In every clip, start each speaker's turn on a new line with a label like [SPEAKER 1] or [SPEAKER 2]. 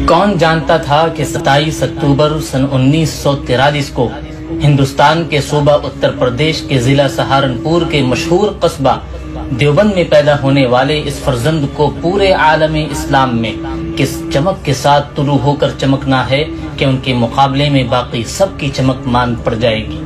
[SPEAKER 1] کون جانتا تھا کہ 27 اکتوبر سن 1943 کو ہندوستان کے صوبہ اتر پردیش کے ضلع سہارنپور کے مشہور قصبہ دیوبند میں پیدا ہونے والے اس فرزند کو پورے عالم اسلام میں کس چمک کے ساتھ طلوع ہو کر چمکنا ہے کہ ان کے مقابلے میں باقی سب کی چمک ماند پڑ جائے گی۔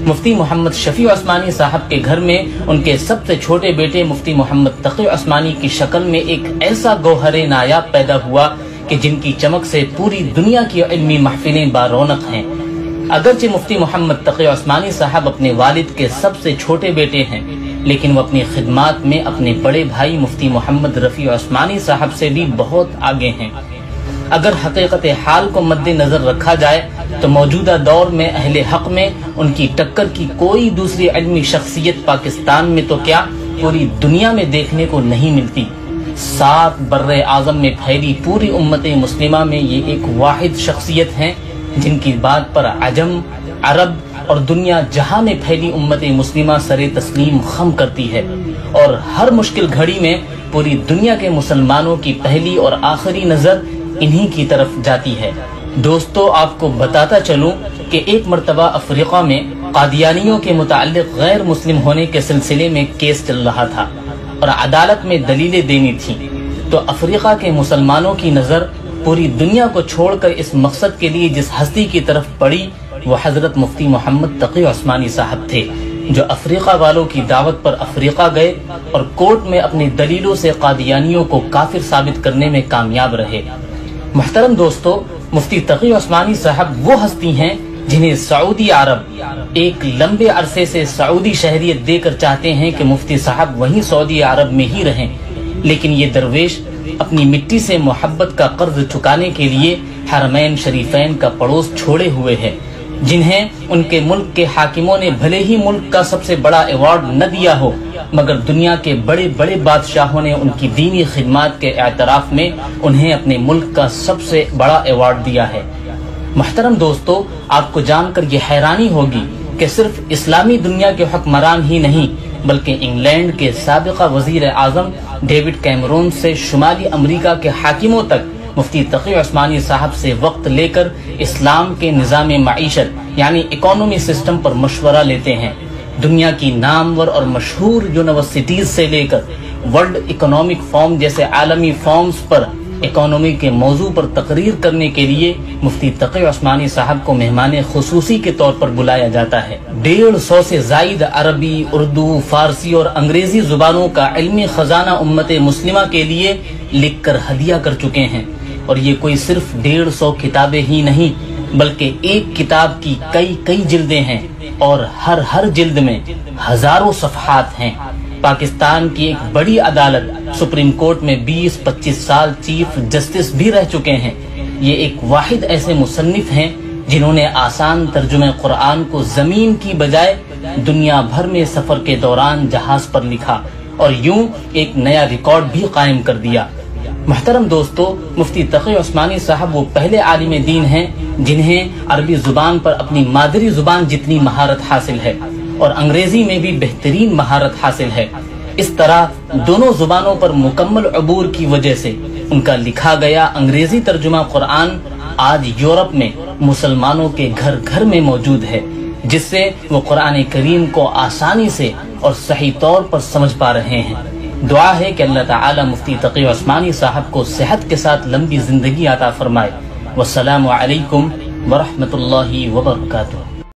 [SPEAKER 1] مفتی محمد شفیع عثمانی صاحب کے گھر میں ان کے سب سے چھوٹے بیٹے مفتی محمد تقی عثمانی کی شکل میں ایک ایسا گوہر نایاب پیدا ہوا کہ جن کی چمک سے پوری دنیا کی علمی محفلیں بارونق ہیں۔ اگرچہ مفتی محمد تقی عثمانی صاحب اپنے والد کے سب سے چھوٹے بیٹے ہیں، لیکن وہ اپنی خدمات میں اپنے بڑے بھائی مفتی محمد رفیع عثمانی صاحب سے بھی بہت آگے ہیں۔ اگر حقیقت حال کو مد نظر رکھا جائے تو موجودہ دور میں اہل حق میں ان کی ٹکر کی کوئی دوسری علمی شخصیت پاکستان میں تو کیا پوری دنیا میں دیکھنے کو نہیں ملتی۔ 7 بر اعظم میں پھیلی پوری امت مسلمہ میں یہ ایک واحد شخصیت ہیں جن کی بات پر عجم، عرب اور دنیا جہاں میں پھیلی امت مسلمہ سر تسلیم خم کرتی ہے، اور ہر مشکل گھڑی میں پوری دنیا کے مسلمانوں کی پہلی اور آخری نظر انہی کی طرف جاتی ہے۔ دوستو، آپ کو بتاتا چلوں کہ ایک مرتبہ افریقہ میں قادیانیوں کے متعلق غیر مسلم ہونے کے سلسلے میں کیس چل رہا تھا اور عدالت میں دلیلیں دینی تھیں، تو افریقہ کے مسلمانوں کی نظر پوری دنیا کو چھوڑ کر اس مقصد کے لیے جس ہستی کی طرف پڑی وہ حضرت مفتی محمد تقی عثمانی صاحب تھے، جو افریقہ والوں کی دعوت پر افریقہ گئے اور کورٹ میں اپنی دلیلوں سے قادیانیوں کو کافر ثابت کرنے میں کامیاب رہے۔ محترم دوستو، مفتی تقی عثمانی صاحب وہ ہستی ہیں جنہیں سعودی عرب ایک لمبے عرصے سے سعودی شہریت دے کر چاہتے ہیں کہ مفتی صاحب وہیں سعودی عرب میں ہی رہیں، لیکن یہ درویش اپنی مٹی سے محبت کا قرض چکانے کے لیے حرمین شریفین کا پڑوس چھوڑے ہوئے ہیں، جنہیں ان کے ملک کے حاکموں نے بھلے ہی ملک کا سب سے بڑا ایوارڈ نہ دیا ہو، مگر دنیا کے بڑے بڑے بادشاہوں نے ان کی دینی خدمات کے اعتراف میں انہیں اپنے ملک کا سب سے بڑا ایوارڈ دیا ہے۔ محترم دوستو، آپ کو جان کر یہ حیرانی ہوگی کہ صرف اسلامی دنیا کے حکمران ہی نہیں بلکہ انگلینڈ کے سابقہ وزیر اعظم ڈیوڈ کیمرون سے شمالی امریکہ کے حاکموں تک مفتی تقی عثمانی صاحب سے وقت لے کر اسلام کے نظام معیشت یعنی اکانومی سسٹم پر مشورہ لیتے ہیں۔ دنیا کی نامور اور مشہور یونیورسٹیز سے لے کر ورلڈ اکنامک فورم جیسے عالمی فورمز پر اکانومی کے موضوع پر تقریر کرنے کے لیے مفتی تقی عثمانی صاحب کو مہمان خصوصی کے طور پر بلایا جاتا ہے۔ 150 سے زائد عربی، اردو، فارسی اور انگریزی زبانوں کا علمی خزانہ امت مسلمہ کے لیے لکھ کر ہدیہ کر چکے ہیں، اور یہ کوئی صرف 150 کتابیں ہی نہیں بلکہ ایک کتاب کی کئی جلدیں ہیں، اور ہر جلد میں ہزاروں صفحات ہیں۔ پاکستان کی ایک بڑی عدالت سپریم کورٹ میں 20-25 سال چیف جسٹس بھی رہ چکے ہیں۔ یہ ایک واحد ایسے مصنف ہیں جنہوں نے آسان ترجمہ قرآن کو زمین کی بجائے دنیا بھر میں سفر کے دوران جہاز پر لکھا اور یوں ایک نیا ریکارڈ بھی قائم کر دیا۔ محترم دوستو، مفتی تقی عثمانی صاحب وہ پہلے عالم دین ہیں جنہیں عربی زبان پر اپنی مادری زبان جتنی مہارت حاصل ہے اور انگریزی میں بھی بہترین مہارت حاصل ہے۔ اس طرح دونوں زبانوں پر مکمل عبور کی وجہ سے ان کا لکھا گیا انگریزی ترجمہ قرآن آج یورپ میں مسلمانوں کے گھر گھر میں موجود ہے، جس سے وہ قرآن کریم کو آسانی سے اور صحیح طور پر سمجھ پا رہے ہیں۔ دعا ہے کہ اللہ تعالی مفتی تقی عثمانی صاحب کو صحت کے ساتھ لمبی زندگی عطا فرمائے۔ والسلام علیکم ورحمۃ اللہ وبرکاتہ۔